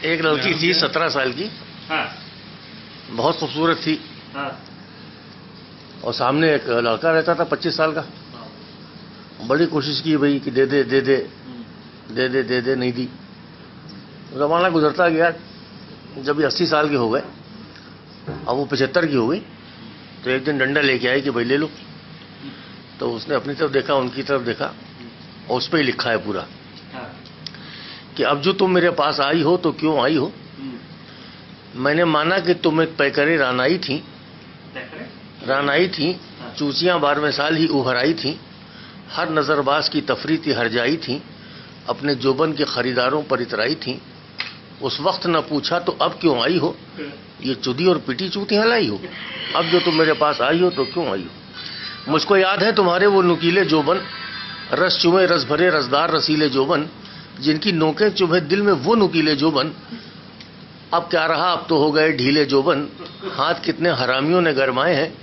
एक लड़की थी 17 साल की। हाँ। बहुत खूबसूरत थी। हाँ। और सामने एक लड़का रहता था 25 साल का। बड़ी कोशिश की भाई कि दे दे दे दे दे दे दे दे, नहीं दी। जमाना गुजरता गया। जब ये 80 साल के हो गए, अब वो 75 की हो गई, तो एक दिन डंडा लेके आई कि भाई ले लो। तो उसने अपनी तरफ देखा, उनकी तरफ देखा, और उस पर ही लिखा है पूरा कि अब जो तुम मेरे पास आई हो तो क्यों आई हो। मैंने माना कि तुम एक पैकरे रानाई थी, चूचियां 12वें साल ही उभर आई थी, हर नजरबाज की तफरी थी, हर जाई थी, अपने जोबन के खरीदारों पर इतराई थी। उस वक्त न पूछा तो अब क्यों आई हो, ये चुदी और पिटी चूतियां लाई हो। अब जो तुम मेरे पास आई हो तो क्यों आई हो। मुझको याद है तुम्हारे वो नुकीले जोबन, रस चुमे रस भरे रसदार रसीले जोबन, जिनकी नोकें चुभे दिल में वो नुकीले जोबन। अब क्या रहा, अब तो हो गए ढीले जोबन, हाथ कितने हरामियों ने गरमाए हैं,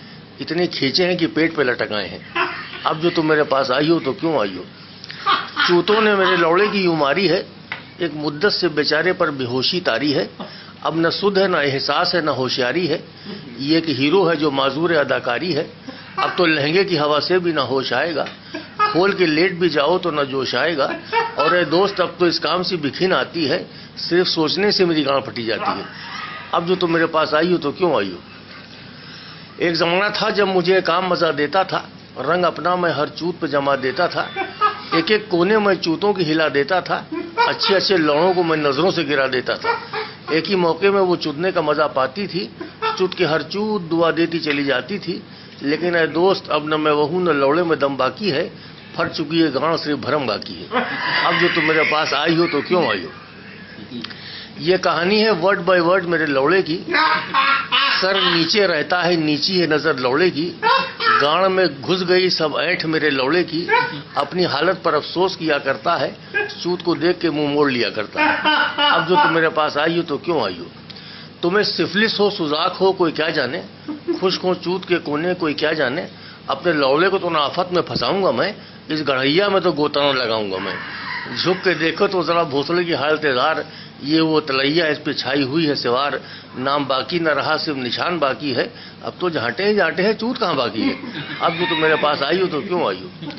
इतने खींचे हैं कि पेट पे लटकाए हैं। अब जो तुम मेरे पास आई हो तो क्यों आई हो। चूतों ने मेरे लौड़े की यूं मारी है, एक मुद्दत से बेचारे पर बेहोशी तारी है। अब न सुध है, न एहसास है, न होशियारी है, ये एक हीरो है जो माजूर अदाकारी है। अब तो लहंगे की हवा से भी न होश आएगा, खोल के लेट भी जाओ तो न जोश आएगा। और ए दोस्त, अब तो इस काम से बिखिन आती है, सिर्फ सोचने से मेरी गांड फटी जाती है। अब जो तुम मेरे पास आई हो तो क्यों आई हो। एक जमाना था जब मुझे काम मजा देता था, रंग अपना मैं हर चूत पे जमा देता था, एक एक कोने में चूतों की हिला देता था, अच्छे अच्छे लौड़ों को मैं नजरों से गिरा देता था। एक ही मौके में वो चुदने का मजा पाती थी, चुत के हर चूत दुआ देती चली जाती थी। लेकिन ऐ दोस्त, अब न मैं वहू न लौड़े में दम बाकी है, फट चुकी है गांड, सिर्फ भरम बाकी है। अब जो तुम मेरे पास आई हो तो क्यों आई हो। ये कहानी है वर्ड बाय वर्ड मेरे लौड़े की। सर नीचे रहता है, नीची है नजर लौड़े की, गांड में घुस गई सब ऐंठ मेरे लौड़े की। अपनी हालत पर अफसोस किया करता है, चूत को देख के मुंह मोड़ लिया करता है। अब जो तुम मेरे पास आई हो तो क्यों आई हो। तुम्हें सिफिलिस हो, सुजाक हो, कोई क्या जाने, खुश्क हो चूत के कोने, कोई क्या जाने। अपने लौड़े को तो ना आफत में फंसाऊंगा मैं, इस गढ़ैया में तो गोताना लगाऊंगा मैं। झुक के देखो तो जरा भोसले की हालतेदार, ये वो तलैया इस पे छाई हुई है सिवार। नाम बाकी न रहा, सिर्फ निशान बाकी है, अब तो झांटे ही झांटे हैं, चूत कहाँ बाकी है। अब जो तुम मेरे पास आई हो तो क्यों आई हो।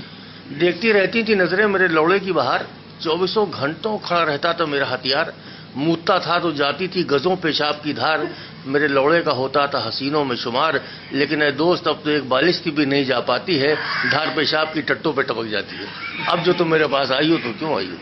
देखती रहती थी नजरें मेरे लौड़े की बाहर, 24 घंटों खड़ा रहता था मेरा हथियार। मूतता था तो जाती थी गजों पेशाब की धार, मेरे लौड़े का होता था हसीनों में शुमार। लेकिन ऐ दोस्त, अब तो एक बालिश की भी नहीं जा पाती है, धार पेशाब की टट्टों पे टपक जाती है। अब जो तुम मेरे पास आई हो तो क्यों आई हो।